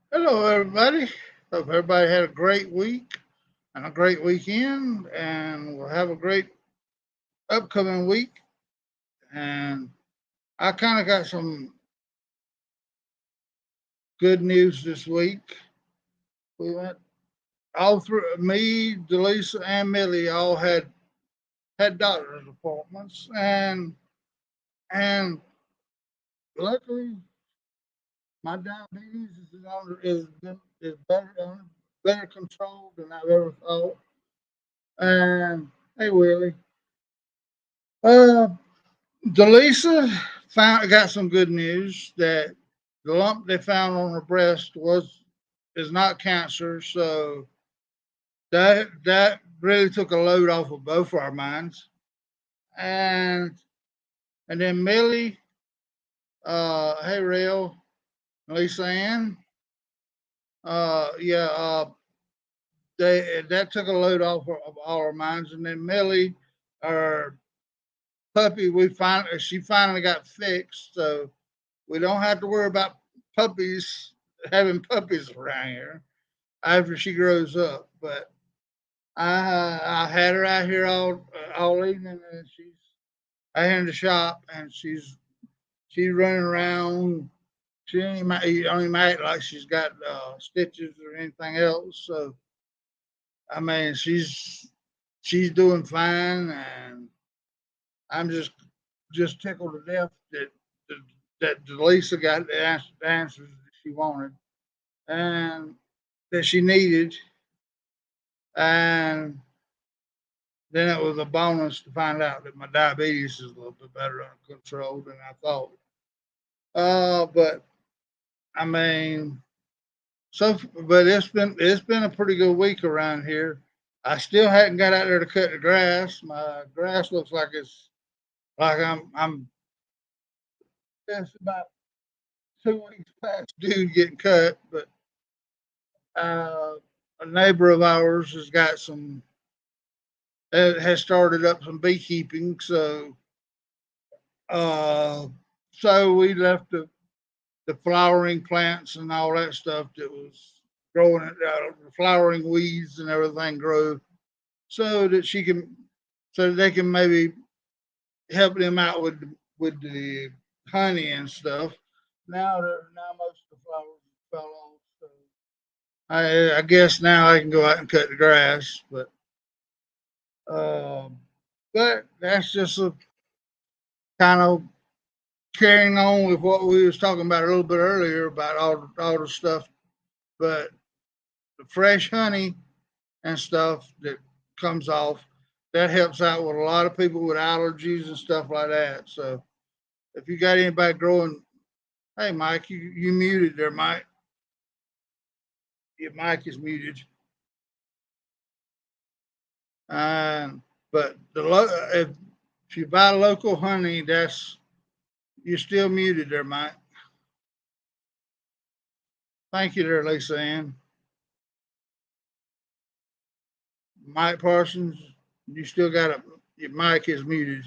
Hello, everybody. Hope everybody had a great week and a great weekend, and we'll have a great upcoming week. And I kind of got some good news this week. We went all through me, Delisa, and Millie all had doctor's appointments, and luckily my diabetes is better controlled than I've ever thought. And hey, Willie. Uh, Delisa got some good news that the lump they found on her breast is not cancer. So that really took a load off of both our minds. And and then Millie, hey Rail, Lisa Ann, yeah, they that took a load off of all our minds. And then Millie, our puppy, she finally got fixed, so we don't have to worry about puppies having puppies around here after she grows up. But I had her out here all evening, and she's out here in the shop, and she's running around. She don't even act like she's got stitches or anything else. So I mean, she's doing fine, and I'm just tickled to death that that Lisa got the answers that she wanted and that she needed, and then it was a bonus to find out that my diabetes is a little bit better under control than I thought. But I mean, but it's been a pretty good week around here. I still hadn't got out there to cut the grass. My grass looks like it's like I'm it's about 2 weeks past due getting cut. But uh, a neighbor of ours has started up some beekeeping, uh, so we left the flowering plants and all that stuff that was growing, the flowering weeds and everything grow, so that she can, so that they can maybe help them out with the honey and stuff. Now most of the flowers fell off, so I guess now I can go out and cut the grass, um, but that's just a kind of carrying on with what we was talking about a little bit earlier about all the stuff, but the fresh honey and stuff that comes off that helps out with a lot of people with allergies and stuff like that. So if you got anybody growing, hey Mike, you muted there, Mike. Your mic is muted. Um, but if you buy local honey, that's you're still muted there, Mike. Thank you there, Lisa Ann. Mike Parsons, you still got your mic is muted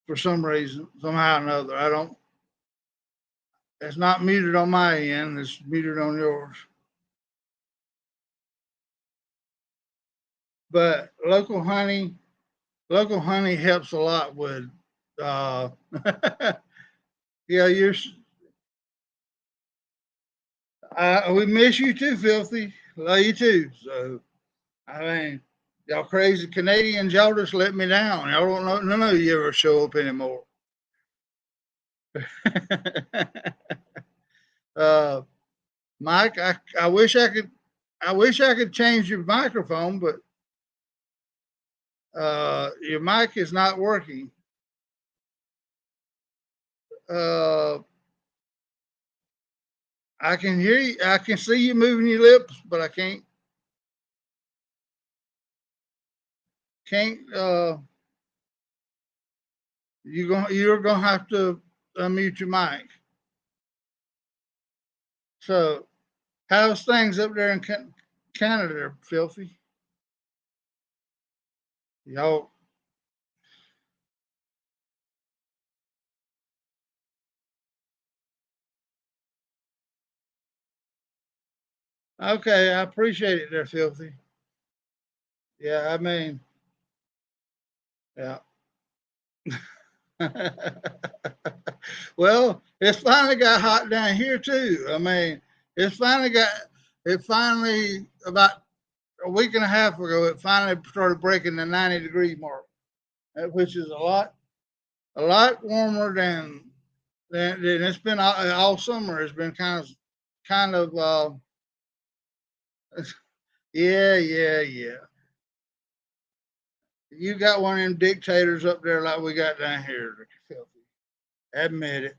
for some reason, somehow or another. I don't. It's not muted on my end. It's muted on yours. But local honey helps a lot with. Uh, yeah, we miss you too, filthy. Love you too. So I mean, y'all crazy Canadians, y'all just let me down. Y'all don't know none of you ever show up anymore. uh, Mike, I wish I could change your microphone, but your mic is not working. Uh, I can hear you. I can see you moving your lips, but I can't. You're gonna have to unmute your mic. So, how's things up there in Canada, filthy? Y'all, Okay, I appreciate it there, Filthy. Yeah, I mean, yeah. Well, it's finally got hot down here too. I mean, it's finally got it finally about a week and a half ago. It finally started breaking the 90-degree mark, which is a lot warmer than it's been all summer. It's been kind of yeah, yeah, yeah. You got one of them dictators up there like we got down here. Filthy. Admit it.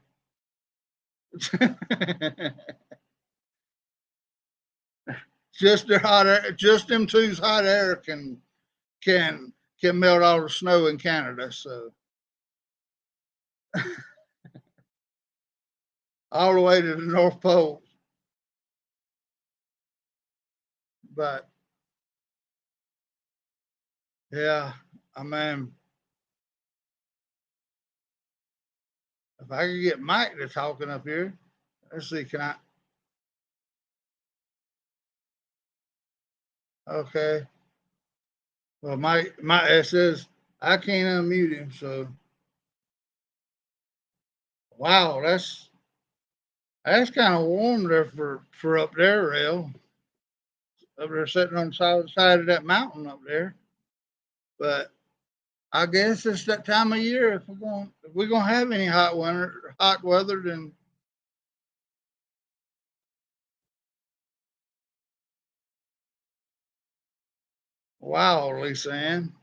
Just their hot air, just them two's hot air can can melt all the snow in Canada. So all the way to the North Pole. But yeah, I mean, if I could get Mike to talking up here, let's see, can I? Okay. Well, my it says I can't unmute him. So wow, that's kind of warm there for up there, Rail. Up there sitting on the side of that mountain up there. But I guess it's that time of year. If we're gonna have any hot weather, then wow, Lisa Ann,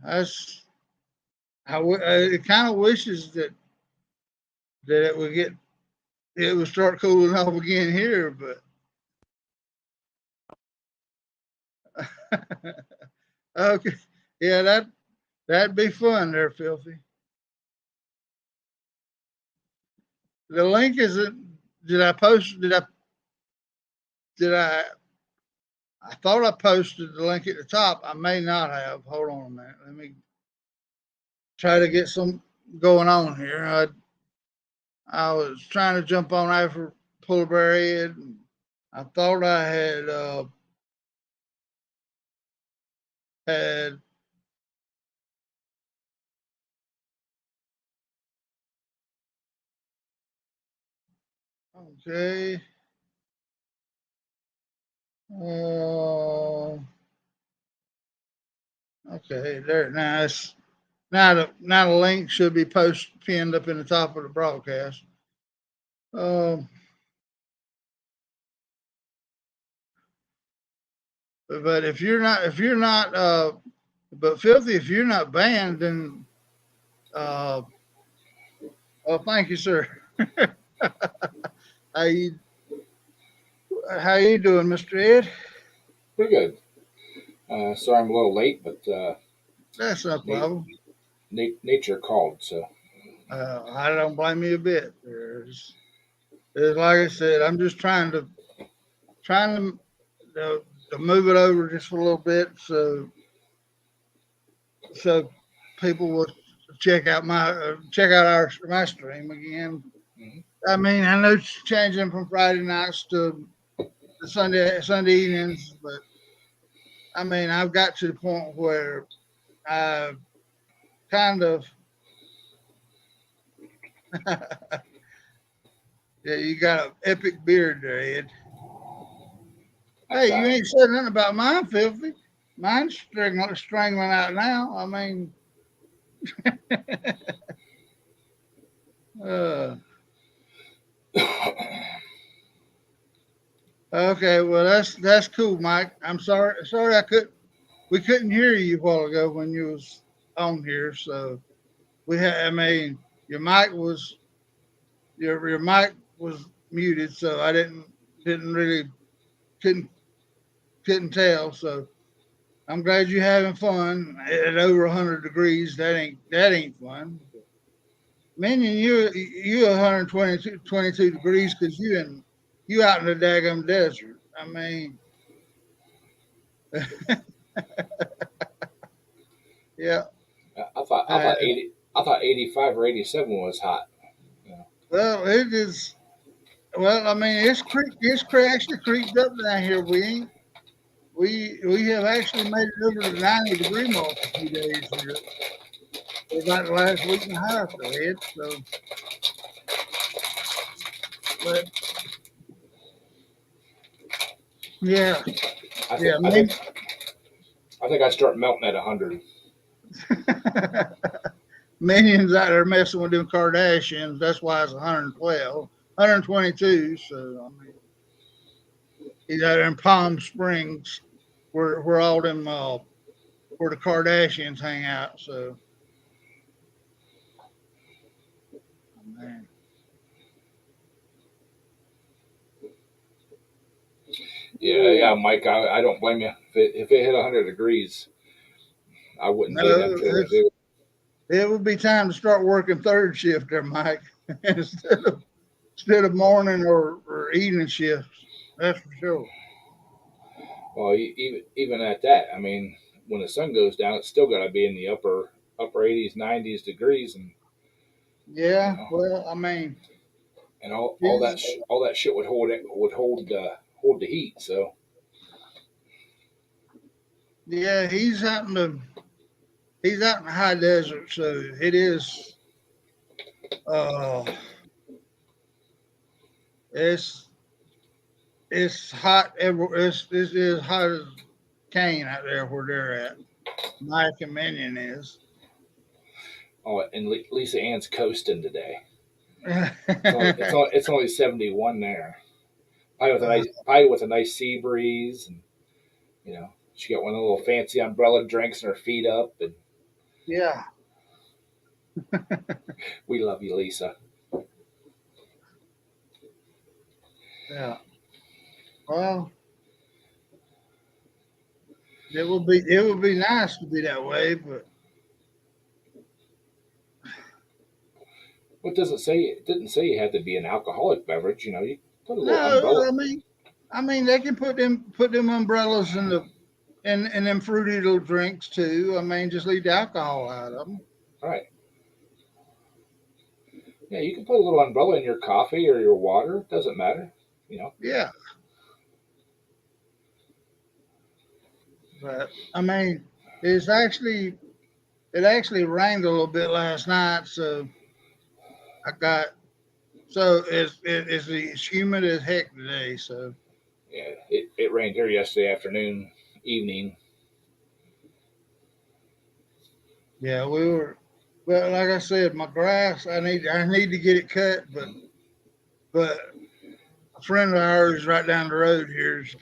that's it. Kind of wishes that it would start cooling off again here, but okay, yeah, that'd be fun there, Filthy. The link isn't. Did I post? Did I thought I posted the link at the top. I may not have. Hold on a minute. Let me try to get some going on here. I was trying to jump on after Polar Bear Head. I thought I had okay. Uh, okay, there now. Now the link should be pinned up in the top of the broadcast. Um, but but Filthy, if you're not banned, then uh, oh, thank you, sir. How you how you doing, Mr. Ed? Pretty good. Sorry I'm a little late, but That's no nat- problem. nature called. So I don't blame you a bit. There's like I said, I'm just trying to move it over just a little bit so people will check out my stream again. mhm. I mean, I know it's changing from Friday nights to the Sunday evenings, but I mean, I've got to the point where I kind of yeah, you got an epic beard there, Ed. I Hey, you try. ain't said nothing about mine, Filthy. Mine's strangling out now. I mean, uh, okay, well that's cool, Mike. I'm sorry we couldn't hear you a while ago when you was on here. So I mean, your mic was your mic was muted, so I didn't really couldn't couldn't tell. So I'm glad you're having fun at over 100 degrees. That ain't fun. Minion, you 122 degrees because you out in the daggum desert. I mean, yeah. I thought Uh, 80. I thought 85 or 87 was hot. You know. well, it is. Well, I mean, actually creeped up down here. We have actually made it over the 90-degree mark a few days here for about the last week and a half ahead. So, but yeah, I think yeah, I think I think I start melting at 100. minions out there messing with them Kardashians. That's why it's 112, 122. So I mean, he's out there in Palm Springs, where all them where the Kardashians hang out. So, man. Yeah, Mike. I don't blame you. If it hit 100 degrees, I wouldn't be in them No, trailers either. it would be time to start working third shift there, Mike, instead of morning or evening shifts. That's for sure. Well, even at that, I mean, when the sun goes down, it's still got to be in the upper 80s, 90s degrees, and you Yeah, know, well, I mean, and all he's, that shit would hold the heat. So yeah, he's out in the high desert, so it is. Uh, it's it's hot. It's as hot as Kane out there where they're at. Mike and Minion is. and Lisa Ann's coasting today. It's only 71 there. Probably with a nice sea breeze, and she got one of the little fancy umbrella drinks and her feet up, and yeah, we love you, Lisa. yeah. Well, it would be nice to be that way, but What does it say? It didn't say you had to be an alcoholic beverage. You put a little no. umbrella. I mean, they can put them umbrellas in them fruity little drinks too. I mean, just leave the alcohol out of them. All right. Yeah, you can put a little umbrella in your coffee or your water. It doesn't matter. You know. Yeah, but I mean, it's actually it actually rained a little bit last night, so I got so it's humid as heck today. So Yeah, it rained here yesterday afternoon, evening. yeah, we were. Well, like I said, my grass I need to get it cut, but a friend of ours right down the road here has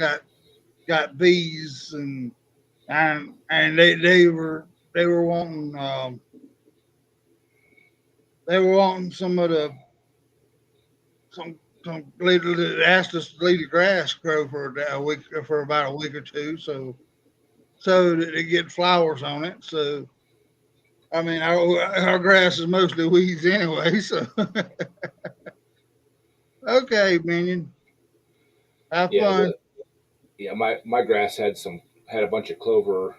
got bees and they were wanting some of the some lady that asked us to leave the grass grow for about a week or two, so that they get flowers on it. So I mean, our grass is mostly weeds anyway. So okay, Minion, have Yeah, fun. my grass had a bunch of clover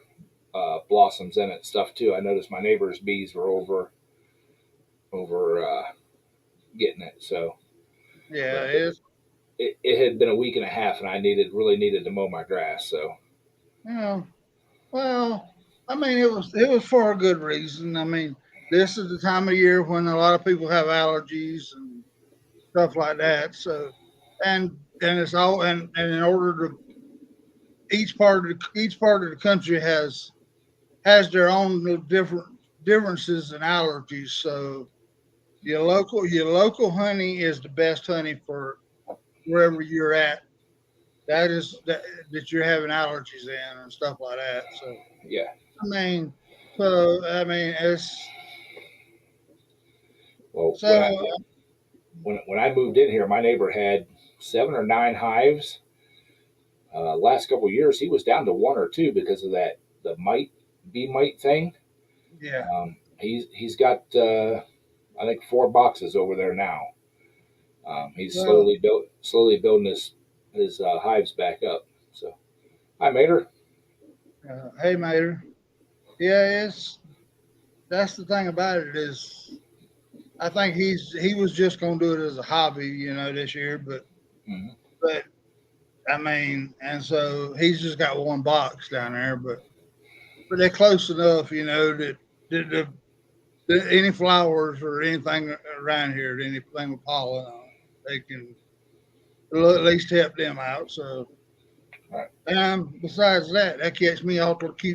blossoms in it and stuff too. I noticed my neighbor's bees were over getting it. So, Yeah, but it's it had been a week and a half, and I really needed to mow my grass. So you know well, I mean, it was for a good reason. I mean, this is the time of year when a lot of people have allergies and stuff like that. So, and it's all and in order to each part of the country has their own little differences and allergies. So your local honey is the best honey for wherever you're at. That you're having allergies in and stuff like that. So yeah. I mean, I mean it's Well, so when I moved in here, my neighbor had 7 or 9 hives. Last couple of years, he was down to 1 or 2 because of that the mite bee mite thing. yeah. He's got I think 4 boxes over there now. He's Well, slowly building his hives back up. So hi, Mater. hey, Mater. Yeah, that's the thing about it is I think he was just gonna do it as a hobby, this year, Hmm. but I mean, and so he's just got one box down there, but they're close enough, that the, any flowers or anything around here, anything with pollen on it, they can at least help them out. So, Right. besides that, that keeps me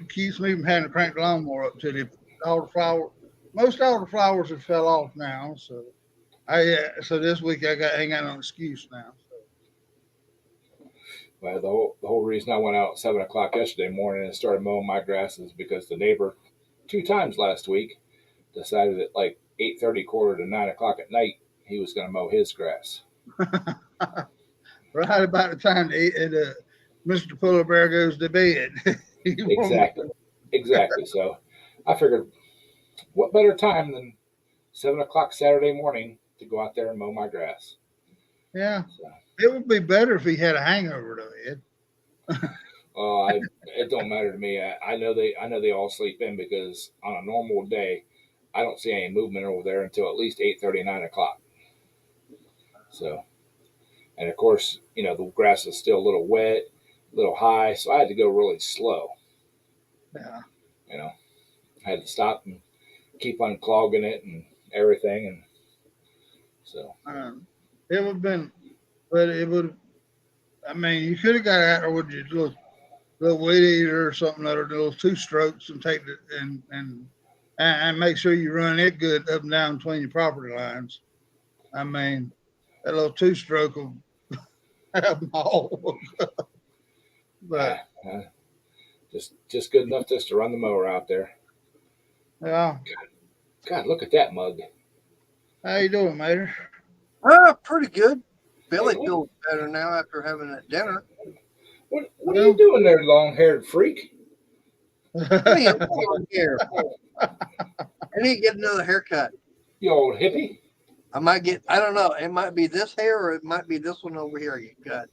keeps me from having to crank the lawnmower up to all the flowers. Most all the flowers have fell off now, so so this week ain't got no excuse now. So. Well, the whole reason I went out at 7 o'clock yesterday morning and started mowing my grass is because the neighbor 2 times last week decided at like 8:30, quarter to 9 o'clock at night, he was going to mow his grass. Right about the time Mr. Polar Bear goes to bed. Exactly, exactly. So I figured, what better time than 7 o'clock Saturday morning to go out there and mow my grass? Yeah, So, it would be better if he had a hangover though, Ed. it don't matter to me. I know they all sleep in because on a normal day, I don't see any movement over there until at least 8:30, 9 o'clock. So, and of course, the grass is still a little wet, a little high, so I had to go really slow. Yeah. You know, I had to stop and keep unclogging it and everything, and so It would have been, but it would. I mean, you could have got out there with your little weed eater or something, or little two strokes, and take it and make sure you run it good up and down between your property lines. I mean, that little two stroke will have them all. uh, But uh, just good enough just to run the mower out there. yeah, God, look at that mug. how you doing, Mater? Pretty good. Hey, Billy feels better now after having that dinner. what are you doing there, long haired freak? Hey, I'm on here. I need to get another haircut. You old hippie. I don't know. It might be this hair or it might be this one over here you cut.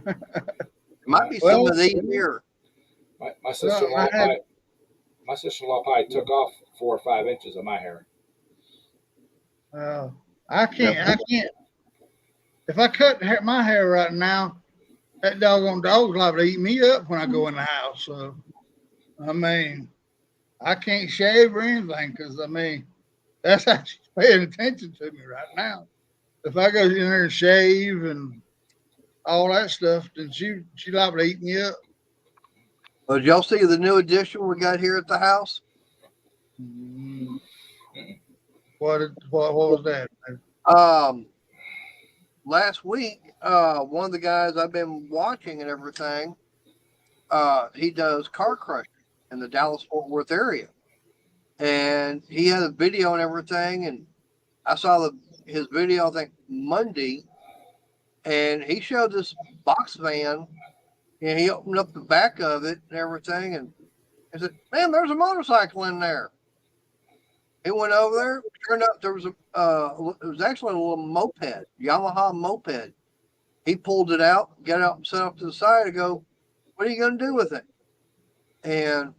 It might be some of these here. My sister in law probably took off 4 or 5 inches of my hair. I can't. If I cut my hair right now, that doggone dog's liable to eat me up when I go in the house. So, I mean, I can't shave or anything because, I mean, that's how she's paying attention to me right now. If I go in there and shave and all that stuff, then she liable to eat me up. Oh, did y'all see the new addition we got here at the house? Mm. What was that? Last week, one of the guys I've been watching and everything, he does car crushing in the Dallas Fort Worth area. And he had a video and everything, and I saw his video, I think, Monday, and he showed this box van, and he opened up the back of it and everything, and I said, man, there's a motorcycle in there. He went over there, turned out there was it was actually a little moped, Yamaha moped. He pulled it out, got it out and set off to the side and go, what are you going to do with it? And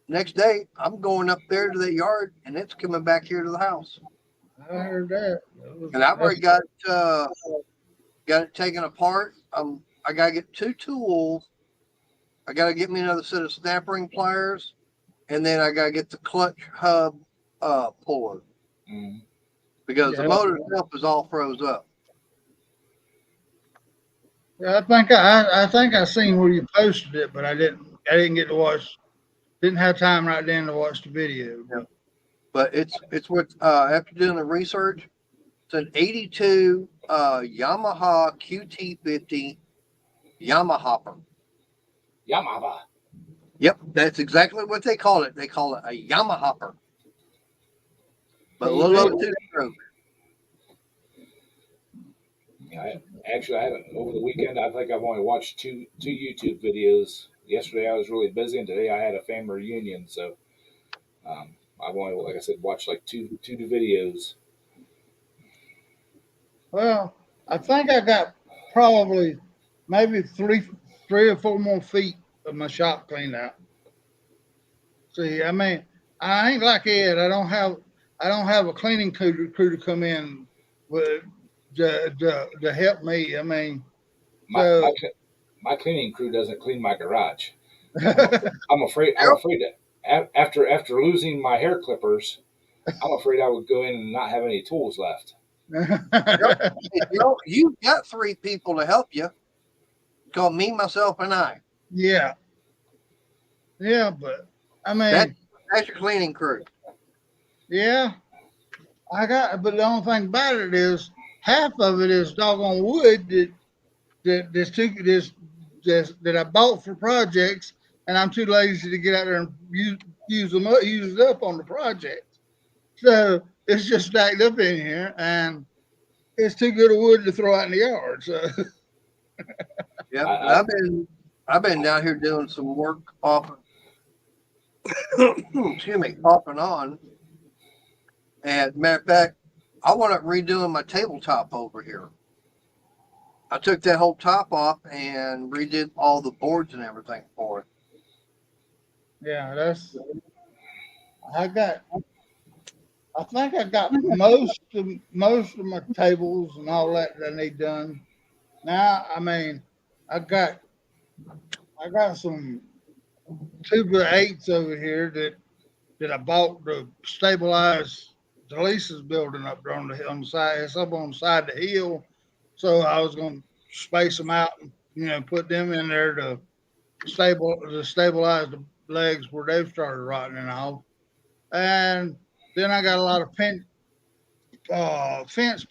next day, I'm going up there to that yard, and it's coming back here to the house. I heard that. And I've already got it taken apart. I got to get 2 tools. I got to get me another set of snap ring pliers, and then I got to get the clutch hub puller because the motor itself is all froze up. Yeah, I think I seen where you posted it, but I didn't get to watch. Didn't have time right then to watch the video. Yeah. But it's what after doing the research, it's an 82 Yamaha QT50 Yamaha. Yamaha. Yep, that's exactly what they call it. They call it a Yamaha. But a little over 2 stroke. Yeah, I haven't over the weekend. I think I've only watched two YouTube videos. Yesterday I was really busy, and today I had a family reunion, so I've only, like I said, watched like two videos. Well, I think I got probably maybe three or four more feet of my shop cleaned out. See, I mean, I ain't like Ed. I don't have a cleaning crew to come in with to help me. I mean, My, so my my cleaning crew doesn't clean my garage. I'm afraid. I'm Yep. afraid that after losing my hair clippers, I'm afraid I would go in and not have any tools left. Yep. You got 3 people to help you. Called me, myself, and I. yeah, yeah, but I That, mean, that's your cleaning crew. yeah, but the only thing about it is half of it is doggone wood that I bought for projects, and I'm too lazy to get out there and use it up on the project. So it's just stacked up in here, and it's too good of wood to throw out in the yard. So Yep. I, And I I've been down here doing some work off excuse me, off and on. And matter of fact, I want to redoing my tabletop over here. I took that whole top off and redid all the boards and everything for it. yeah, I got. I think I got most of my tables and all that I need done. Now, I mean, I got I got some 2x8s over here that I bought to stabilize Delisa's building up there on the side. It's up on the side of the hill, so I was going to space them out and put them in there to stabilize the legs where they've started rotting off. And then I got a lot of fence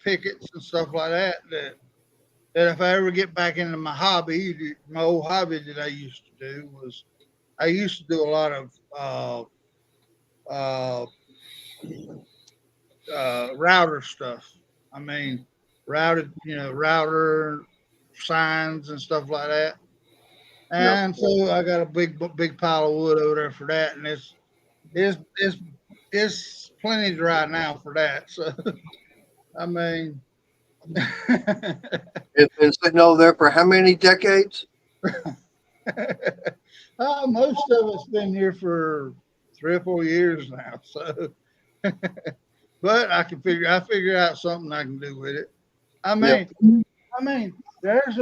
pickets and stuff like that if I ever get back into my old hobby that I used to do was I used to do a lot of uh, router stuff. I mean, router signs and stuff like that. Yep. And so I got a big pile of wood over there for that, and it's it's it's plenty dry now for that. So I mean, It's been sitting over there for how many decades? most of it's been here for 3 or 4 years now. So, but I figure out something I can do with it. I Yep. mean, I mean, there's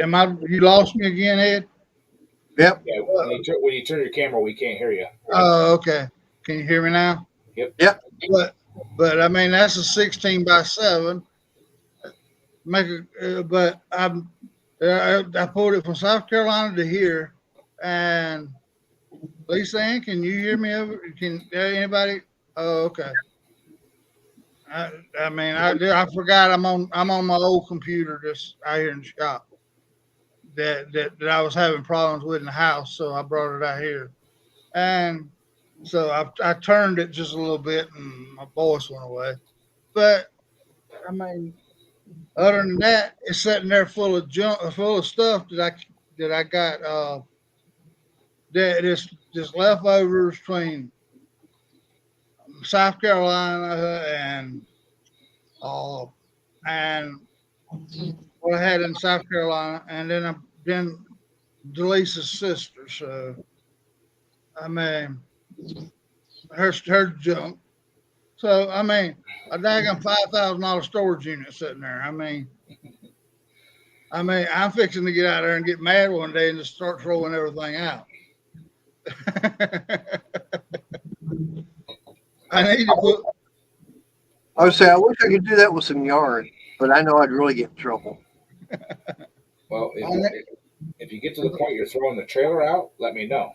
am I? You lost me again, Ed? Yep. yeah. When you turn your camera, we can't hear you. Oh, okay. Can you hear me now? Yep. Yep. But I mean that's a 16x7. But I pulled it from South Carolina to here, and Lisa Ann, can you hear me over? Can anybody? Oh, okay. I, I mean, I forgot I'm on my old computer just out here in the shop that I was having problems with in the house, so I brought it out here, and so I turned it just a little bit, and my voice went away. But I mean, other than that, it's sitting there full of junk, full of stuff that I got that is just leftovers between South Carolina uh and what I had in South Carolina, and then Delisa's sister. So I mean, her junk. So I mean, a daggone $5,000 storage unit sitting there. I'm fixing to get out there and get mad one day and just start throwing everything out. I need to put. I would say I wish I could do that with some yarn, but I know I'd really get in trouble. Well, I ne- if you get to the point you're throwing the trailer out, let me know.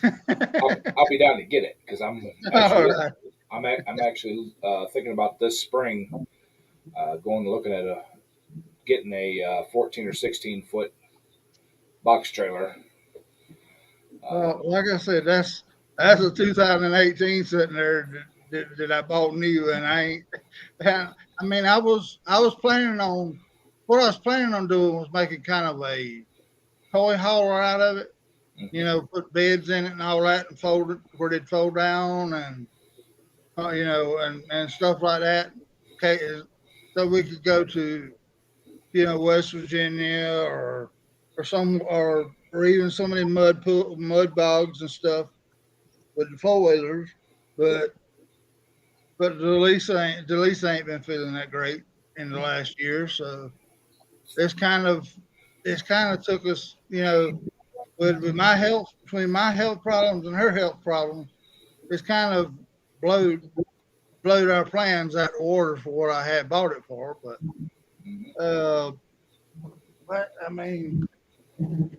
I'll be down to get it because All right. I'm actually thinking about this spring going and looking at getting a 14 or 16-foot box trailer. Like I said, that's a 2018 sitting there that I bought new, and I ain't. I mean, I was planning on what I was planning on doing was making kind of a toy hauler out of it. Put beds in it and all that, and fold it where they'd fold down, and and stuff like that. Okay, so we could go to West Virginia or even some of the mud bogs and stuff with the 4-wheelers, but the lease ain't been feeling that great in the last year, so it's kind of took us, with my health, between my health problems and her health problems, it's kind of blowed our plans out of order for what I had bought it for. Uh, but I mean, the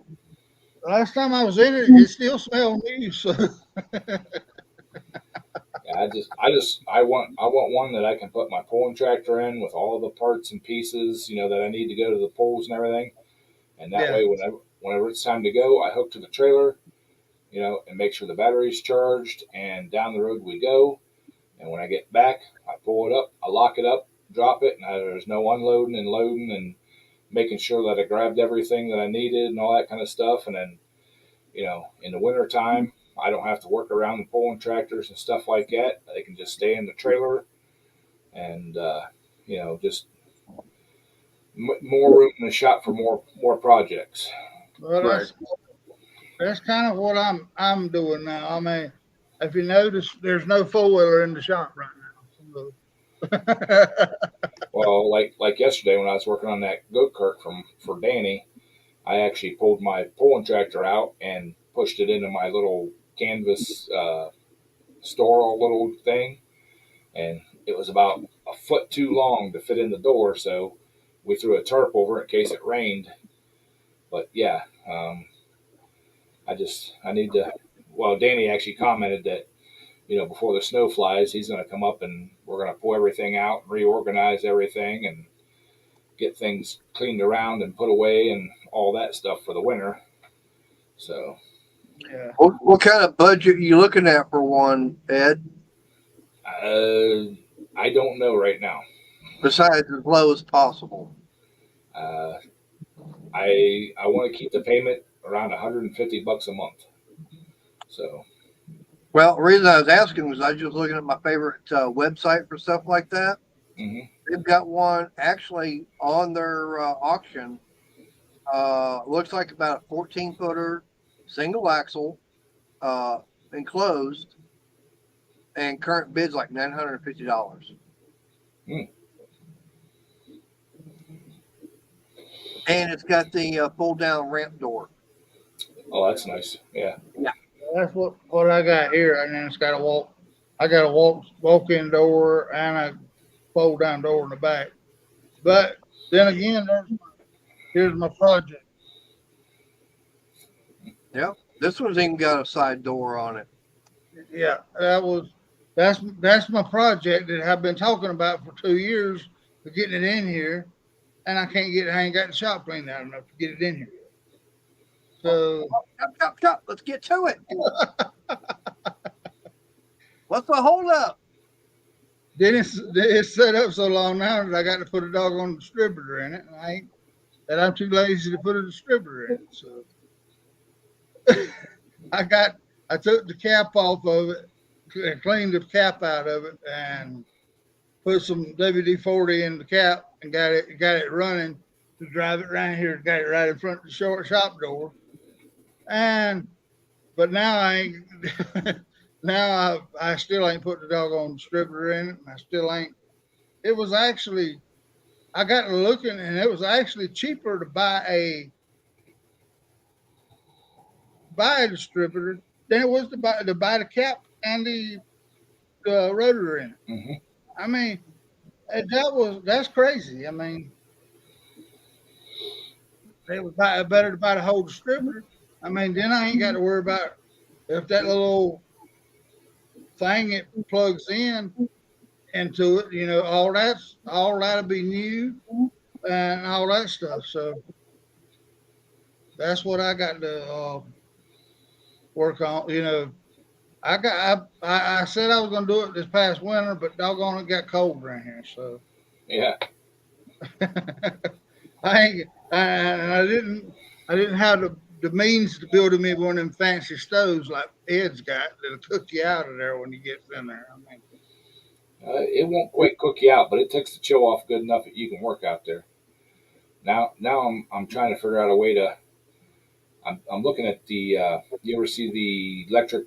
last time I was in it, it still smelled new. So Yeah, I want one that I can put my pulling tractor in with all the parts and pieces, that I need to go to the poles and everything. And that yeah, way, whenever it's time to go, I hook to the trailer, and make sure the battery's charged, and down the road we go. And when I get back, I pull it up, I lock it up, drop it, and there's no unloading and loading and making sure that I grabbed everything that I needed and all that kind of stuff. And then, in the winter time, I don't have to work around the pulling tractors and stuff like that. They can just stay in the trailer and, just more room in the shop for more projects. well, Right. that's kind of what I'm doing now. I mean, if you notice, there's no 4-wheeler in the shop right now. So. Well, like yesterday when I was working on that goat cart for Danny, I actually pulled my pulling tractor out and pushed it into my little canvas store little thing, and it was about a foot too long to fit in the door, so we threw a tarp over it in case it rained. But yeah, I need to. Well, Danny actually commented that before the snow flies, he's going to come up and we're going to pull everything out, and reorganize everything, and get things cleaned around and put away and all that stuff for the winter. So, Yeah. What kind of budget are you looking at for one, Ed? I don't know right now. Besides as low as possible. Uh, I want to keep the payment around $150 a month. So, Well, the reason I was asking was I was just looking at my favorite website for stuff like that. mhm. They've got one actually on their auction. Looks like about a 14-footer, single axle, enclosed, and current bid's like $950. Mm. And it's got the pull down ramp door. Oh, that's nice. Yeah. That's what I got here, and then it's got a walk. I got a walk-in door and a fold-down door in the back. But then again, here's my project. Yep. This one's even got a side door on it. Yeah, that's my project that I've been talking about for 2 years for getting it in here, and I ain't got the shop cleaned out enough to get it in here. So Chop. Let's get to it. What's the holdup? then it's set up so long now that I got to put a doggone distributor in it, and I'm too lazy to put a distributor in it. So I took the cap off of it, cleaned the cap out of it, and put some WD-40 in the cap and got it running to drive it around here. Got it right in front of the shop door. But now I ain't. Now I still ain't put the doggone distributor in it. And I still ain't. It was actually, I got to looking, and it was actually cheaper to buy a distributor than it was to buy the cap and the rotor in it. Mm-hmm. I mean, that's crazy. I mean, it was better to buy the whole distributor. I mean, then I ain't got to worry about if that little thing it plugs into it. All that'll be new and all that stuff. So that's what I got to work on. I said I was going to do it this past winter, but doggone it got cold around here. So Yeah. I didn't have the means to build me one of them fancy stoves like Ed's got that'll cook you out of there when you get in there. I mean, It won't quite cook you out, but it takes the chill off good enough that you can work out there. Now I'm trying to figure out a way to. I'm looking at the. You ever see the electric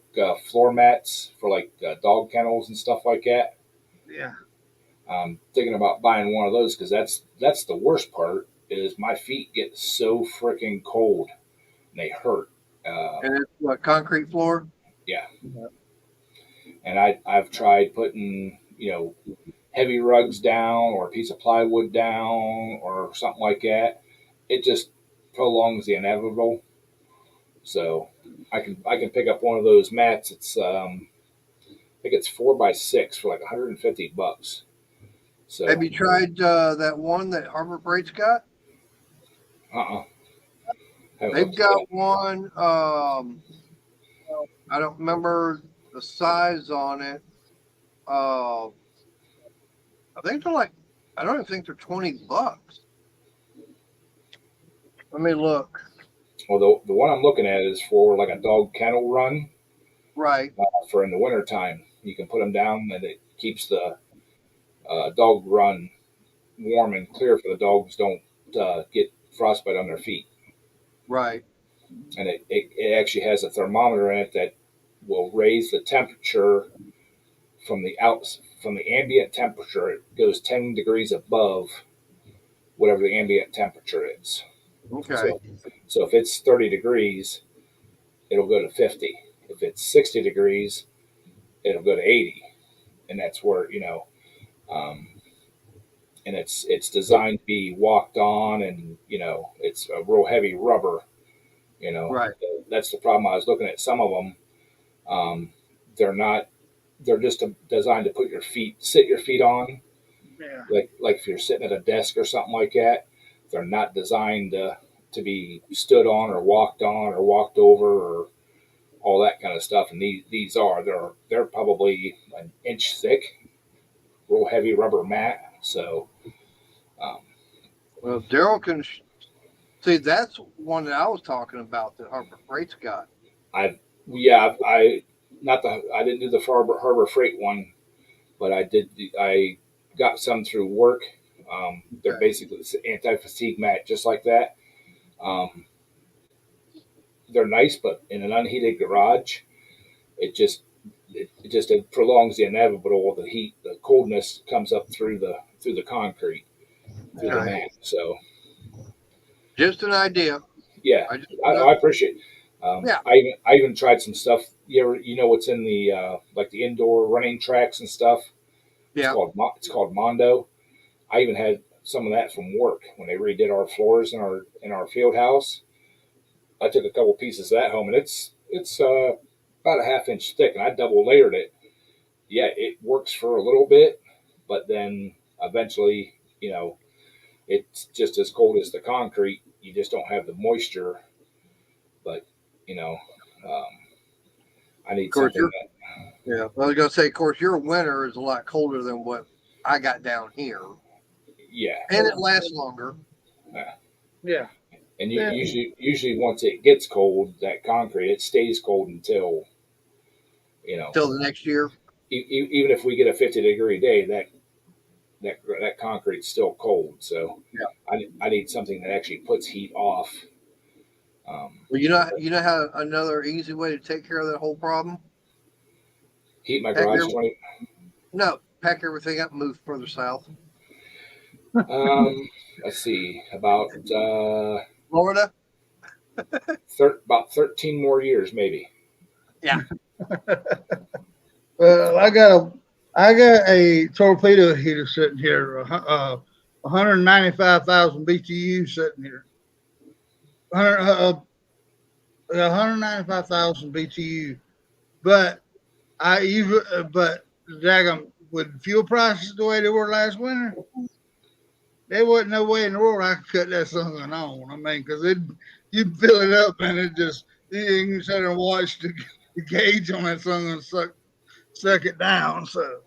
floor mats for like dog kennels and stuff like that? Yeah. I'm thinking about buying one of those because that's the worst part is my feet get so freaking cold and they hurt. And it's what, concrete floor? Yeah, Yeah. and I've tried putting heavy rugs down or a piece of plywood down or something like that. It just prolongs the inevitable. So I can pick up one of those mats. It's I think it's 4x6 for like $150. Have So you tried that one that Harbor Freight's got? uh haven't They've looked at got that. one. I don't remember the size on it. Uh, I think they're like. I don't even think they're $20. Let me look. Well, the one I'm looking at is for like a dog kennel run Right, for in the wintertime. You can put them down and it keeps the dog run warm and clear for the dogs don't get frostbite on their feet. right, And it actually has a thermometer in it that will raise the temperature from the ambient temperature. It goes 10 degrees above whatever the ambient temperature is. okay, So so if it's 30 degrees, it'll go to 50. If it's 60 degrees, it'll go to 80, and that's where um, and it's designed to be walked on, and it's a real heavy rubber. You know, right. that's the problem. I was looking at some of them. Um, they're not. They're just designed to sit your feet on, Yeah. like if you're sitting at a desk or something like that. They're not designed to be stood on or walked over or all that kind of stuff. And these they're probably an inch thick, real heavy rubber mat. So um, Well, Daryl can see that's one that I was talking about that Harbor Freight's got. I've yeah I not the I didn't do the Harbor Freight one, but I got some through work. They're Okay. basically anti fatigue mat, just like that. Um, they're nice, but in an unheated garage, it just it prolongs the inevitable. The heat, the coldness comes up through the concrete, through the Okay. mat. So Just an idea. yeah, I just I appreciate. yeah, I even tried some stuff. You know what's in the like the indoor running tracks and stuff. yeah. It's called Mondo. I even had some of that from work when they redid our floors in our field house. I took a couple pieces of that home, and it's about a half inch thick, and I double layered it. Yeah, it works for a little bit, but then eventually, it's just as cold as the concrete. You just don't have the moisture. But you know, um, I Of need course, something that yeah. I was gonna say, of course, your winter is a lot colder than what I got down here, yeah. and it lasts longer uh, Yeah. and Yeah. usually once it gets cold, that concrete it stays cold until you know till the next year. even if we get a 50-degree day, that concrete's still cold. So Yeah. I need something that actually puts heat off. Well, you know how another easy way to take care of that whole problem? Heat my Pack garage your 20. no, pack everything up, and move further south. Um, let's see, Florida. about 13 more years, maybe. Yeah. Well, I got a torpedo heater sitting here, 195,000 BTU sitting here. 195,000 BTU. But but daggum, with fuel prices the way they were last winter, there wasn't no way in the world I could cut that sucker on. I mean, because you'd fill it up and it just you can sit there and watch the gauge on that sucker and suck it down. So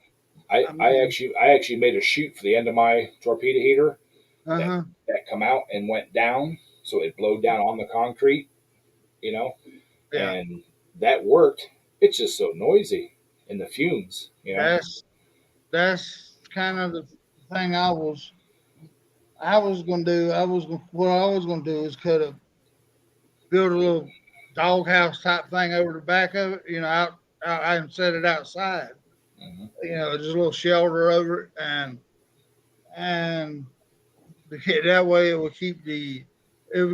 I, I I mean, actually I actually made a chute for the end of my torpedo heater uh that huh, that come out and went down, so it blowed down on the concrete, you know, yeah. and that worked. It's just so noisy in the fumes. That's kind of the thing I was what I was gonna do is build a little doghouse type thing over the back of it, out and set it outside. Hmm. Just a little shelter over it, and that way it would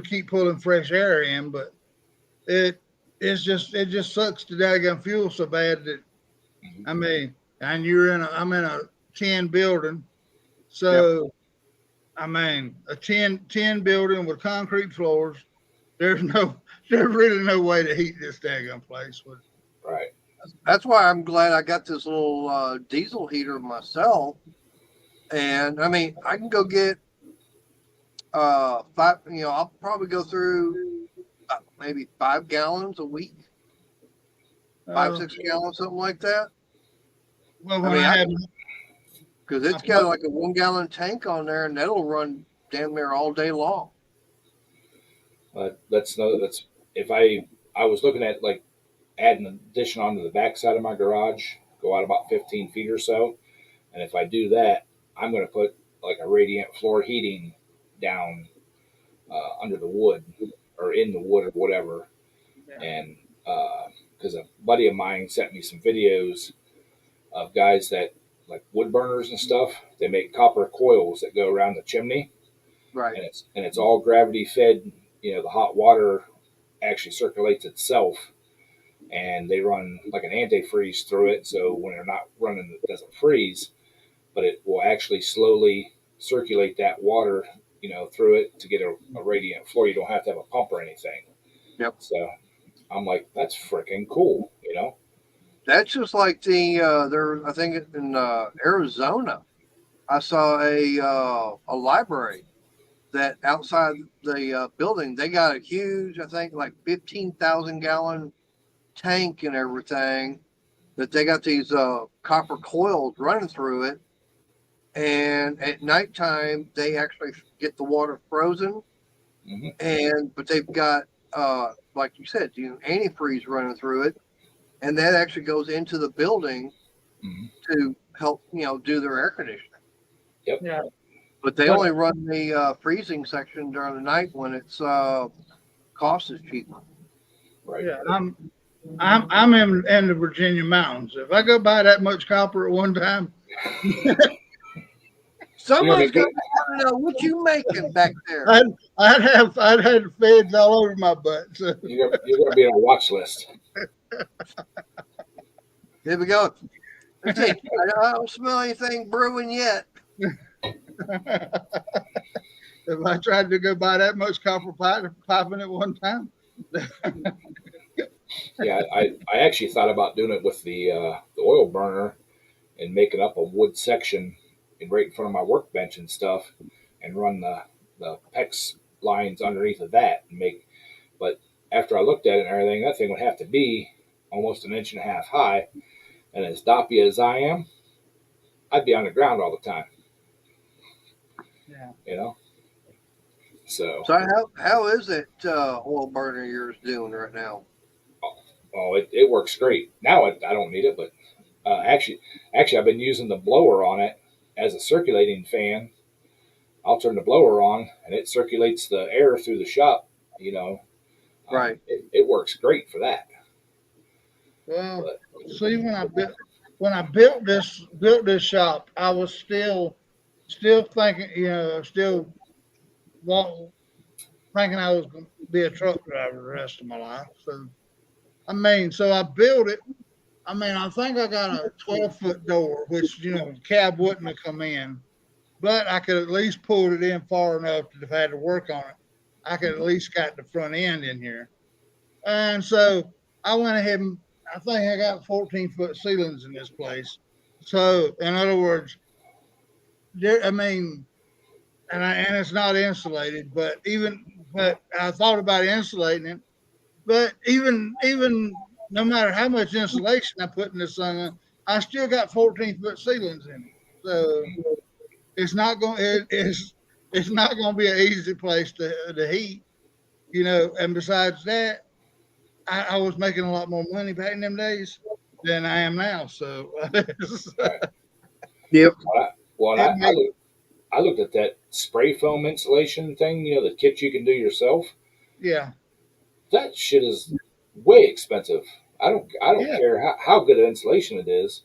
keep pulling fresh air in. But it it just sucks to daggone fuel so bad that Hmm. I mean, and I'm in a tin building, Yep. so I mean a tin building with concrete floors. There's no there's really no way to heat this daggone place with. Right. That's why I'm glad I got this little diesel heater myself. And I mean, I can go get five. I'll probably go through maybe 5 gallons a week, five, Uh, 6 gallons, something like that. well, I when mean, I had because my it's got like a 1 gallon tank on there, and that'll run damn near all day long. That's if I was looking at like adding an addition onto the backside of my garage, go out about 15 feet or so, and if I do that, I'm going to put like a radiant floor heating down under the wood or in the wood or whatever, yeah, and because a buddy of mine sent me some videos of guys that like wood burners and stuff. They make copper coils that go around the chimney, Right. and it's all gravity fed. The hot water actually circulates itself, and they run like an antifreeze through it. So when they're not running, it doesn't freeze, but it will actually slowly circulate that water, through it to get a radiant floor. You don't have to have a pump or anything. Yep. So I'm like, that's freaking cool. That's just like there. I think in Arizona, I saw a library that outside the building they got a huge, I think like 15,000 gallon tank and everything. That they got these copper coils running through it, and at nighttime they actually get the water frozen, Hmm. but they've got like you said, antifreeze running through it, and that actually goes into the building Hmm. to help do their air conditioning. Yep. yeah. But they But only run the freezing section during the night when it's cost is cheaper. Right. yeah, I'm in the Virginia mountains. If I go buy that much copper at one time, You're gonna Someone's be got to want to know what you making back there. I'd have feds all over my butt. So. you're gonna be on a watch list. Here we go. Let's see. I don't smell anything brewing yet. If I tried to go buy that much copper piping at one time, Yeah, I actually thought about doing it with the oil burner and making up a wood section right in front of my workbench and stuff, and run the PEX lines underneath of that and make. But after I looked at it and everything, that thing would have to be almost an inch and a half high, and as doppy as I am, I'd be on the ground all the time. yeah. You know. So, So how is that oil burner yours doing right now? oh, it works great. Now I don't need it, but actually, I've been using the blower on it as a circulating fan. I'll turn the blower on, and it circulates the air through the shop. Right. It works great for that. Well, But see, when I built this shop, I was still thinking, wa- thinking I was going to be a truck driver the rest of my life. So so I built it. I think I got a 12-foot door, which cab wouldn't have come in, but I could at least pull it in far enough that if I had to work on it, I could at least got the front end in here. And so I went ahead and I think I got 14-foot ceilings in this place. So in other words, there, and it's not insulated, but I thought about insulating it. But even no matter how much insulation I put in this thing, I still got 14-foot ceilings in it. So it's not going it's not going to be an easy place to heat, And besides that, I was making a lot more money back in them days than I am now. So right. Yep. Well, it made I looked at that spray foam insulation thing, the kit you can do yourself. Yeah. That shit is way expensive. I don't Yeah. care how good an insulation it is.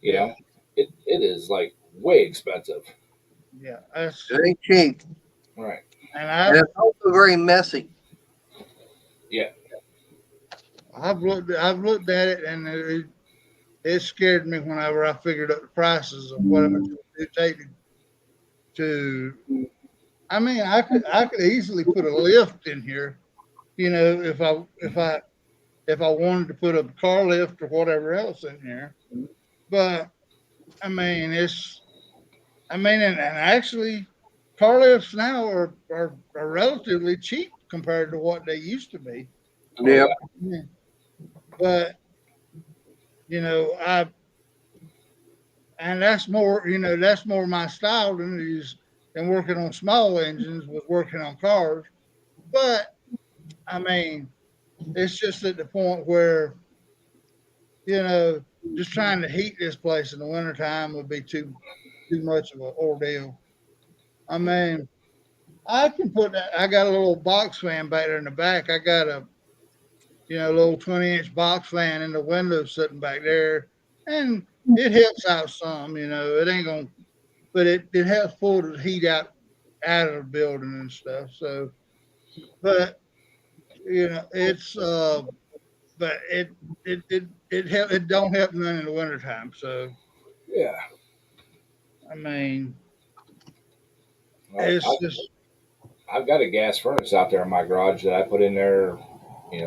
You Yeah. know, it is like way expensive. Yeah. That's It ain't cheap. Right. and And it's also very messy. Yeah. I've looked at it, and it scared me whenever I figured up the prices of what it would take to. I mean, I could easily put a lift in here, if I wanted to put a car lift or whatever else in here. But I mean, and actually, car lifts now are relatively cheap compared to what they used to be. Oh Yeah. yeah. Yeah. But I and that's more my style than working on small engines was working on cars. But I mean, it's just at the point where you know just trying to heat this place in the wintertime would be too much of an ordeal. I mean, I can put that. I got a little box fan back there in the back. I got a little 20-inch box fan in the window sitting back there, and it helps out some. It ain't gonna, but it helps pull the heat out of the building and stuff. So, but it's but it don't help none in the wintertime. So, Yeah. I mean, Well, it's just I've got a gas furnace out there in my garage that I put in there,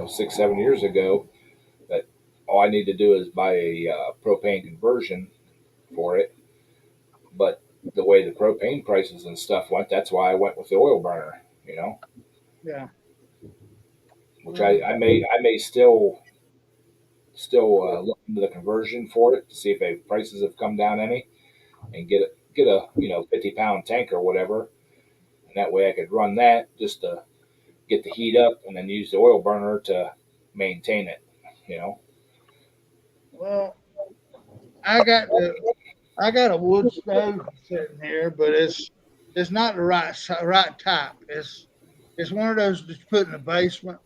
6, 7 years ago. That all I need to do is buy a propane conversion for it. But the way the propane prices and stuff went, that's why I went with the oil burner. yeah. Which Well, I may still look into the conversion for it to see if the prices have come down any, and get a 50-pound tank or whatever, and that way I could run that just to get the heat up, and then use the oil burner to maintain it. You know. well, I got a wood stove sitting here, but it's not the right type. It's one of those that you put in the basement,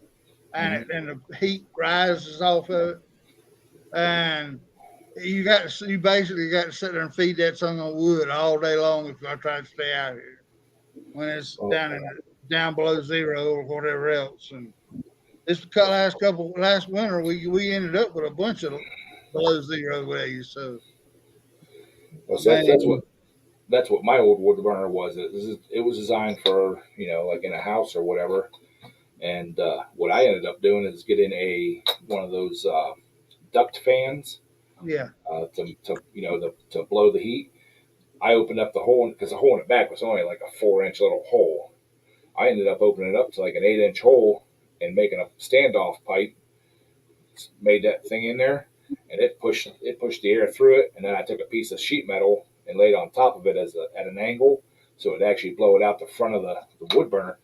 and Hmm. the heat rises off of it, and you basically got to sit there and feed that thing on wood all day long if I try to stay out here when it's Oh, down below zero or whatever else. And last winter we ended up with a bunch of below zero days. So well, I so mean, that's what my old wood burner was. It was designed for like in a house or whatever. And what I ended up doing is getting one of those duct fans yeah, to blow the heat. I opened up the hole because the hole in the back was only like a 4-inch little hole. I ended up opening it up to like an 8-inch hole and making a standoff pipe. Made that thing in there, and it pushed the air through it. And then I took a piece of sheet metal and laid on top of it at an angle, so it actually blow it out the front of the wood burner,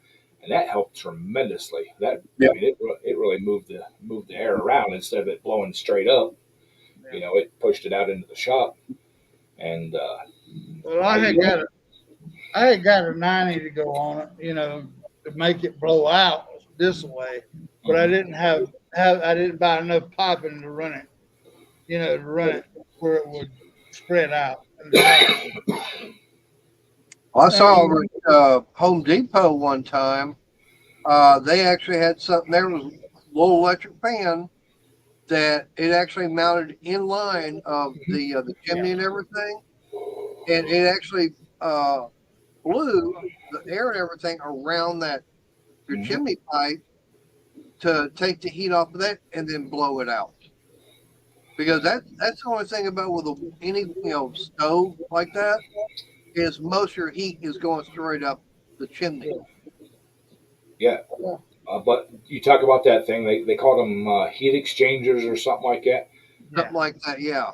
and that helped tremendously. Yep. It really moved the air around instead of it blowing straight up. yeah. It pushed it out into the shop, and Well, I I had got a 90 to go on it, to make it blow out this way, but I mhm. didn't I didn't buy enough piping to run it, to run it where it would spread out in the shop. I I saw over mean, at Home Depot one time. They actually had something. There was a little electric fan that it actually mounted in line of the Yeah. chimney and everything, and it actually blew the air and everything around that your Hmm. chimney pipe to take the heat off of that and then blow it out. Because that's the only thing about with any stove like that is most of your heat is going straight up the chimney, Yeah. But you talk about that thing, they call them heat exchangers or something like that. yeah, something like that. Yeah,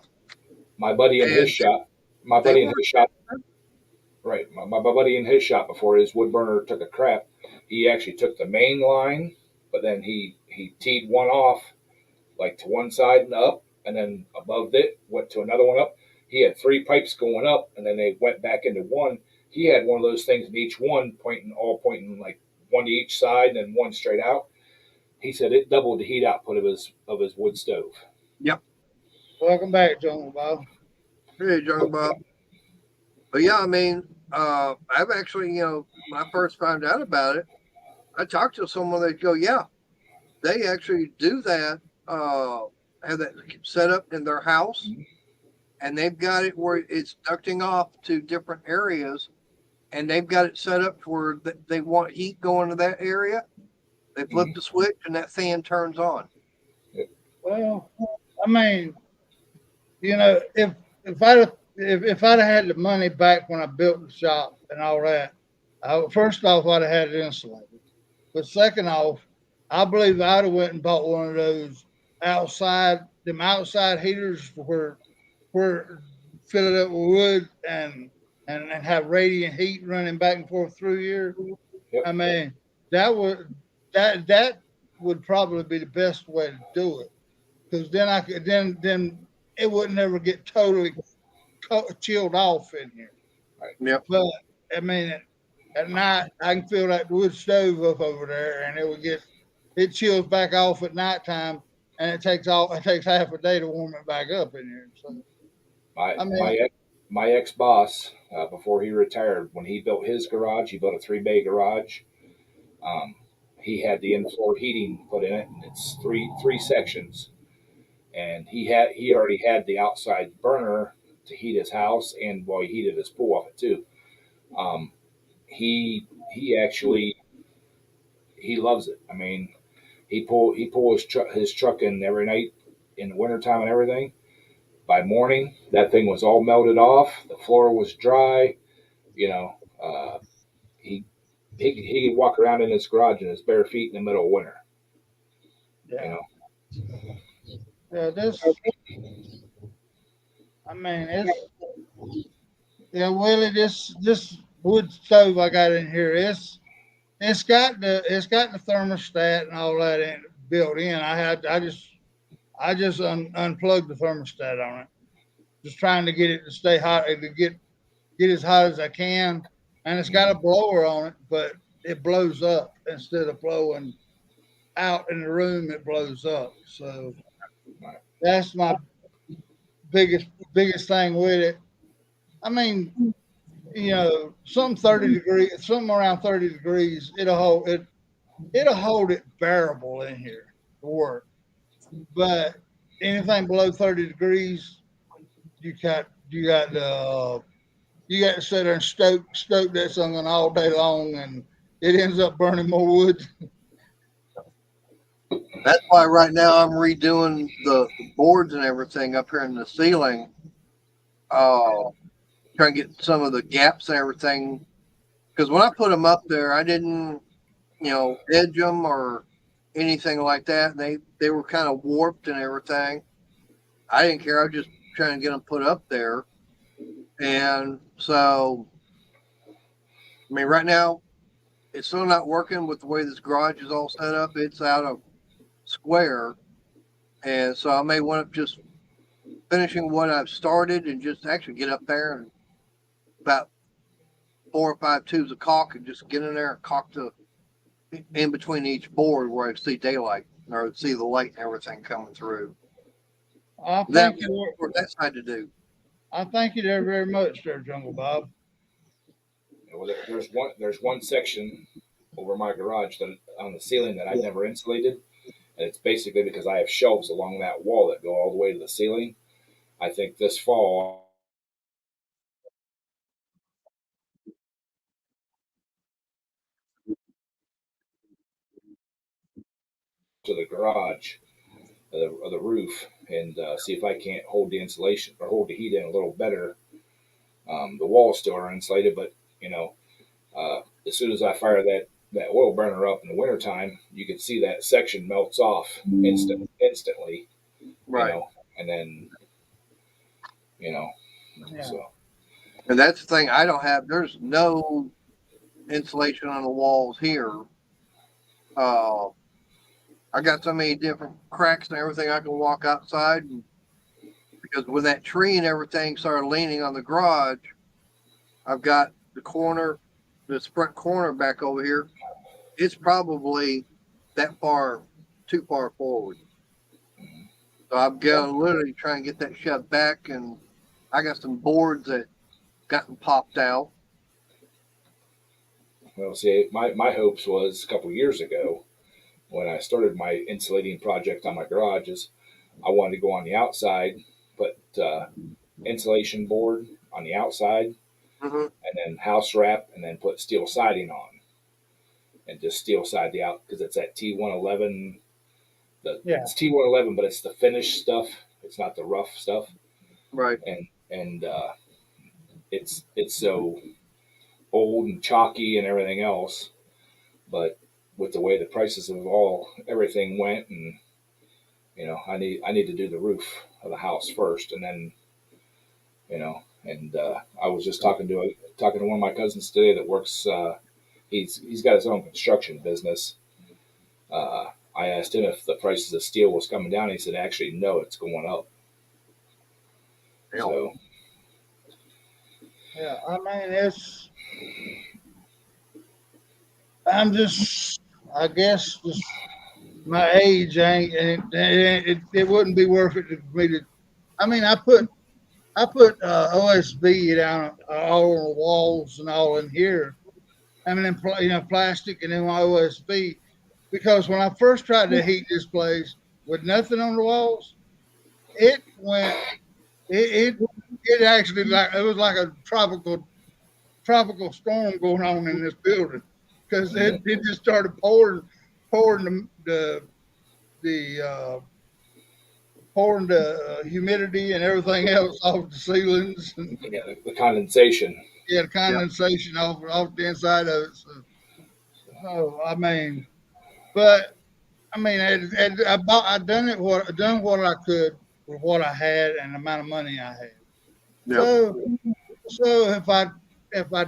My buddy in his and shop, my they buddy in work. his shop, right? My buddy in his shop before his wood burner took a crap, he actually took the main line, but then he teed one off like to one side and up, and then above it went to another one up. He had 3 pipes going up, and then they went back into one, he had one of those things in each one, pointing like one to each side and then one straight out. He said it doubled the heat output of his wood stove. Yep. Welcome back, Jungle Bob. Hey, John Bob. But yeah, I mean, I've actually, when I first found out about it, I talked to someone that go, yeah, they actually do that, have that set up in their house, and they've got it where it's ducting off to different areas, and they've got it set up to where they want heat going to that area. They flip the switch, and that fan turns on. Well, I mean, if I'd have had the money back when I built the shop and all that, first off, I'd have had it insulated. But second off, I believe I'd have went and bought one of those outside heaters where fill it up with wood and have radiant heat running back and forth through here. Yep. I mean, that would probably be the best way to do it, because then I could then it would never get totally chilled off in here. Right. Yep. But I mean, at night I can fill that wood stove up over there, and it chills back off at nighttime, and it takes half a day to warm it back up in here. So My ex boss, before he retired, when he built his garage, he built a 3-bay garage. He had the in-floor heating put in it, and it's three sections. And he already had the outside burner to heat his house, and well, he heated his pool off it too. He actually he loves it. I mean, he pull his truck in every night in the wintertime and everything. By morning, that thing was all melted off. The floor was dry. You know, he could walk around in his garage in his bare feet in the middle of winter. yeah, You know, yeah. I mean, Willie. This wood stove I got in here, it's got the thermostat and all that built in. I just unplugged the thermostat on it, just trying to get it to stay hot, to get as hot as I can. And it's got a blower on it, but it blows up instead of blowing out in the room. It blows up. So that's my biggest thing with it. I mean, something around 30 degrees, it'll hold it bearable in here to work. But anything below 30 degrees, you got to sit there and stoke that something all day long, and it ends up burning more wood. That's why right now I'm redoing the boards and everything up here in the ceiling. Trying to get some of the gaps and everything. Because when I put them up there, I didn't, edge them or anything like that. They were kind of warped and everything. I didn't care. I was just trying to get them put up there. And so, I mean, right now, it's still not working with the way this garage is all set up. It's out of square. And so I may want to just finishing what I've started and just actually get up there and about 4 or 5 tubes of caulk and just get in there and caulk in between each board where I see daylight or see the light and everything coming through. That side to do. I thank you there very much, there, Jungle Bob. well, there's one section over my garage that on the ceiling that I've never insulated, and it's basically because I have shelves along that wall that go all the way to the ceiling. I think this fall to the garage of the roof and see if I can't hold the insulation or hold the heat in a little better. The walls still are insulated, but as soon as I fire that oil burner up in the wintertime, you can see that section melts off instantly. Right. And then Yeah. so And that's the thing I don't have. There's no insulation on the walls here. I got so many different cracks and everything. I can walk outside because when that tree and everything started leaning on the garage, I've got the corner, the front corner back over here, it's probably that far, too far forward. So I've got to literally try and get that shoved back, and I got some boards that gotten popped out. Well, see, my hopes was a couple years ago when I started my insulating project on my garage is I wanted to go on the outside, put insulation board on the outside, Mm-hmm. and then house wrap, and then put steel siding on, and just steel side the out because it's that T111. It's T111, but it's the finished stuff. It's not the rough stuff, Right. and it's so old and chalky and everything else. But with the way the prices of everything went, and I need to do the roof of the house first, and then I was just talking to one of my cousins today that works. He's got his own construction business. I asked him if the prices of steel was coming down. He said, actually, no, it's going up. Yeah. So, Yeah, I mean, I guess, my age ain't, it wouldn't be worth it for me to. I mean, I put OSB down all on the walls and all in here. I mean, plastic and then my OSB, because when I first tried to heat this place with nothing on the walls, it went. It actually it was like a tropical storm going on in this building because it just started pouring the pouring the humidity and everything else off the ceilings and yeah, the condensation. yeah, the condensation off the inside of it. So I mean, but I mean, I done what I could with what I had and the amount of money I had. Yeah. So if I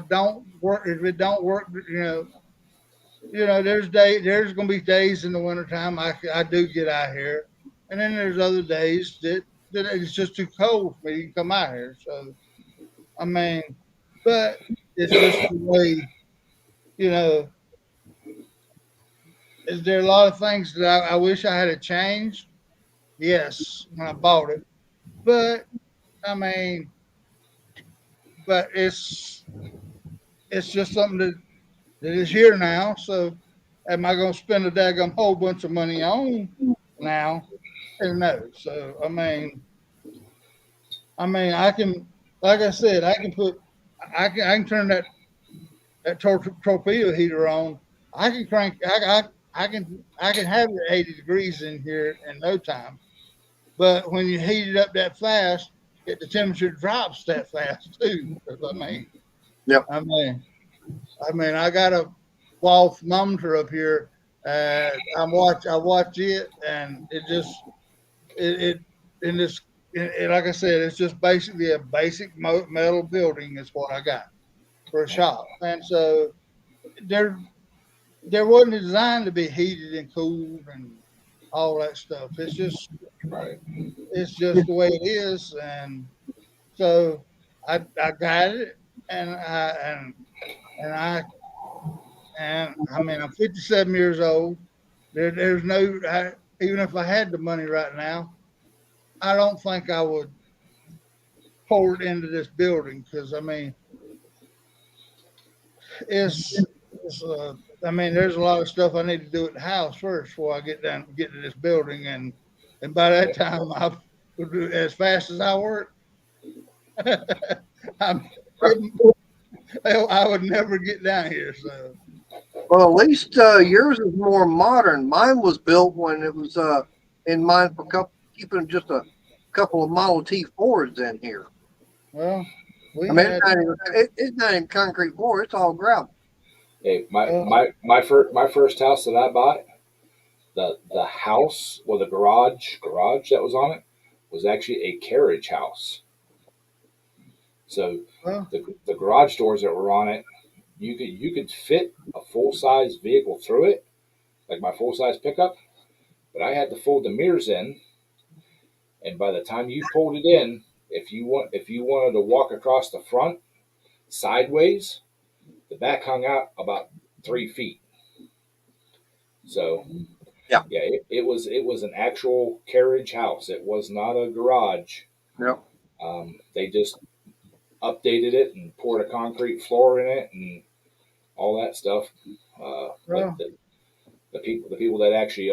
don't work, if it don't work, there's gonna be days in the wintertime I do get out here, and then there's other days that it's just too cold for me to come out here. So I mean, but it's just the way, you know. Is there a lot of things that I wish I had changed? Yes, when I bought it, but I mean, but it's just something that is here now. So am I going to spend a daggum whole bunch of money on now? And no. So I can, like I said, I can turn that torpedo heater on. I can crank. I can have it 80 degrees in here in no time. But when you heat it up that fast, the temperature drops that fast too. Yep. I mean, I got a wall thermometer up here. I watch it, and it in this, like I said, it's just basically a basic metal building is what I got for a shop, and so there wasn't designed to be heated and cooled and all that stuff. Right. It's just the way it is, and so I got it, and I I mean I'm 57 years old. There's no even if I had the money right now, I don't think I would pour it into this building because I mean it's I mean there's a lot of stuff I need to do at the house first before I get to this building, and by that time I would do as fast as I work. I'm, I would never get down here. So, Well, at least yours is more modern. Mine was built when it was in mind for keeping just a couple of Model T Fords in here. well, I mean, it's not even concrete floor; it's all gravel. Hey, my first house that I bought, the house or the garage that was on it was actually a carriage house. So the garage doors that were on it, you could fit a full size vehicle through it, like my full size pickup. But I had to fold the mirrors in, and by the time you pulled it in, if you wanted to walk across the front sideways, The back hung out about 3 feet. So Yeah. it was an actual carriage house. It was not a garage. Yep. They just updated it and poured a concrete floor in it and all that stuff. But the people that actually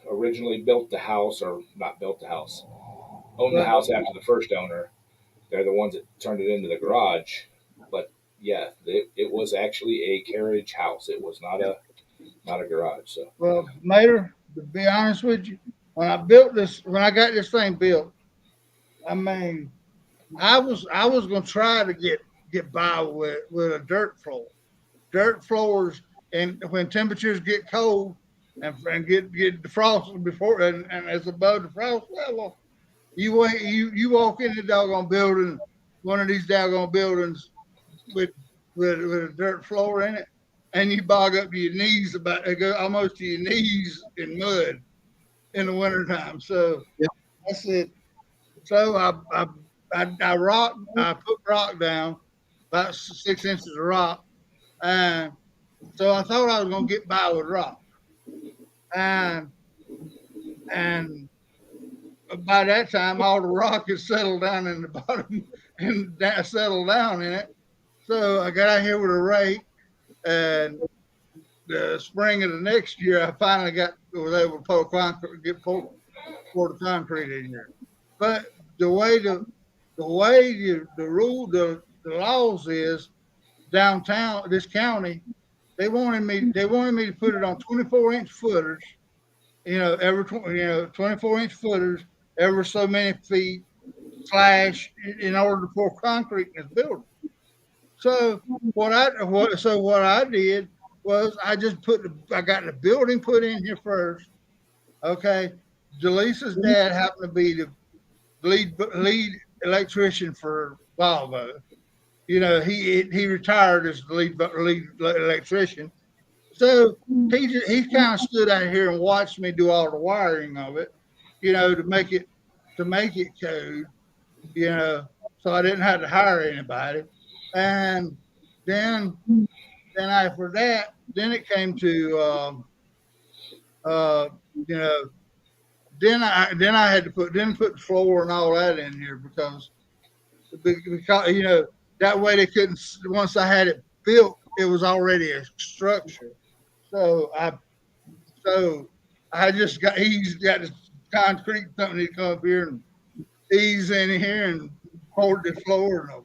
originally built the house, or not built the house, owned the house after the first owner, they're the ones that turned it into the garage. But yeah, it was actually a carriage house. It was not a garage. So Well, Mater, to be honest with you, when I got this thing built, I mean, I was gonna try to get by with a dirt floor. Dirt floors, and when temperatures get cold and get defrosted before and it's above the frost level, you walk in the doggone building, one of these doggone buildings with with a dirt floor in it, and you bog up to your knees go almost to your knees in mud in the wintertime. So Yep. that's it. So I put rock down, about 6 inches of rock, and so I thought I was gonna get by with rock, and and by that time all the rock had settled down in the bottom and settled down in it. So I got out here with a rake, and the spring of the next year, I finally was able to pour the concrete in here. But the way the laws is downtown this county, they wanted me to put it on 24-inch footers. 24-inch footers every so many feet slash in order to pour concrete in this building. So what I did was I got the building put in here first. Okay. Jaleesa's dad happened to be the lead electrician for Volvo. He retired as the lead electrician. So he kind of stood out here and watched me do all the wiring of it, to make it code, so I didn't have to hire anybody. And then after that, then it came to you know then I had to put the floor and all that in here because that way they couldn't, once I had it built, it was already a structure. So I just he's got this concrete company to come up here and ease in here and poured the floor,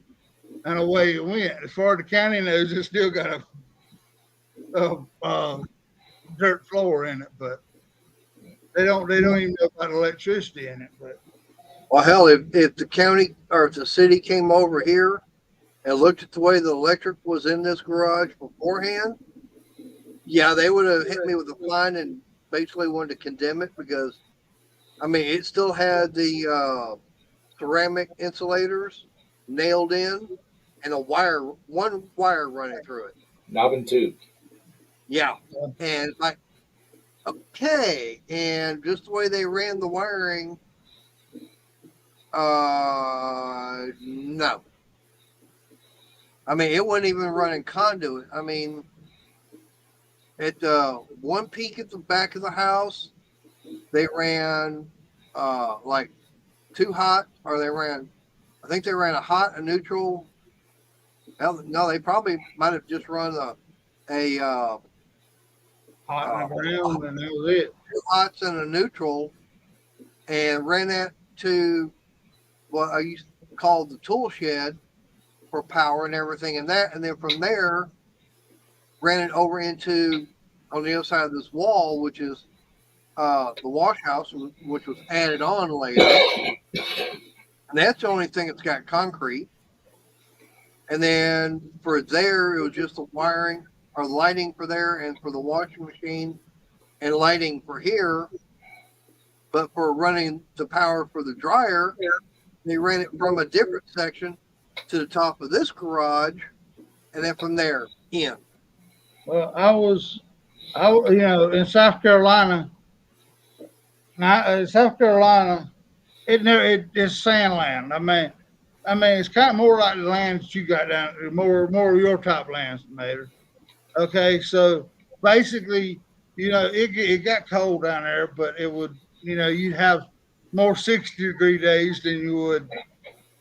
and away it went. As far as the county knows, it's still got a dirt floor in it, but they don't even know about electricity in it. But Well, hell, if the county or if the city came over here and looked at the way the electric was in this garage beforehand, yeah, they would have hit me with a fine and basically wanted to condemn it because, I mean, it still had the ceramic insulators nailed in and one wire running through it. knob and tube. Yeah. And like, okay. And just the way they ran the wiring, no. I mean, it wasn't even running conduit. I mean, at one peak at the back of the house, they ran like two hot, or I think they ran a hot, a neutral. No, they probably might have just run a hot and ground, and that was it. two hots and a neutral, and ran that to what I used to call the tool shed for power and everything and that. And then from there, ran it over into on the other side of this wall, which is the wash house, which was added on later. And that's the only thing that's got concrete. And then for there, it was just the wiring or lighting for there and for the washing machine and lighting for here. But for running the power for the dryer, they ran it from a different section to the top of this garage, and then from there in. Well, in South Carolina. Now, South Carolina, it's sand land. I mean, it's kind of more like the land that you got down, more of your top lands, Mater. Okay, so basically, it got cold down there, but it would, you'd have more 60-degree days than you would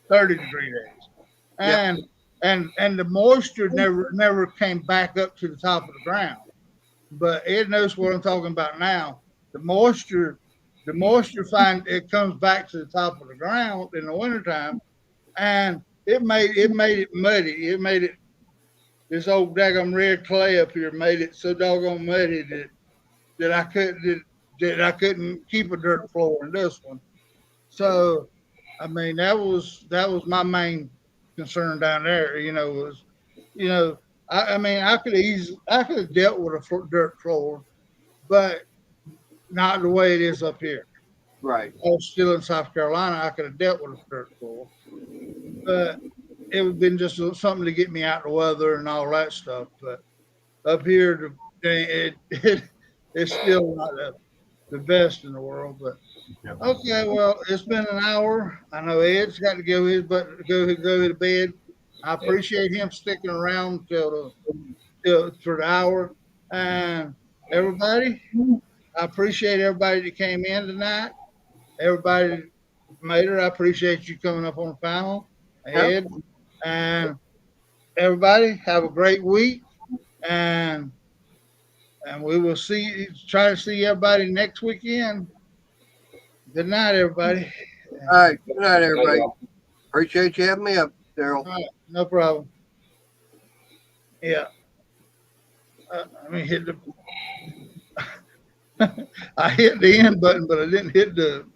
30-degree days, Yep. and and the moisture never came back up to the top of the ground. But Ed knows what I'm talking about now. The moisture, find it comes back to the top of the ground in the wintertime, and it made it muddy. It made it this old daggum red clay up here made it so doggone muddy that I couldn't keep a dirt floor in this one. So, I mean, that was my main concern down there. Was you know I mean I could have dealt with a dirt floor, but not the way it is up here. Right. I was still in South Carolina. I could have dealt with a dirt floor, but it would have been just something to get me out of the weather and all that stuff. But up here, it's still not the best in the world. But Yep. okay, well, it's been an hour. I know Ed's got to go go to bed. I Yep. appreciate him sticking around till for the hour. And everybody, I appreciate everybody that came in tonight. Everybody, Mater, I appreciate you coming up on the panel. Yep. Ed, and everybody, have a great week. And we will try to see everybody next weekend. Good night, everybody. All right. Good night, Thank everybody. y'all. Appreciate you having me up, Daryl. All right, no problem. Yeah. Let me hit the. I hit the end button, but I didn't hit the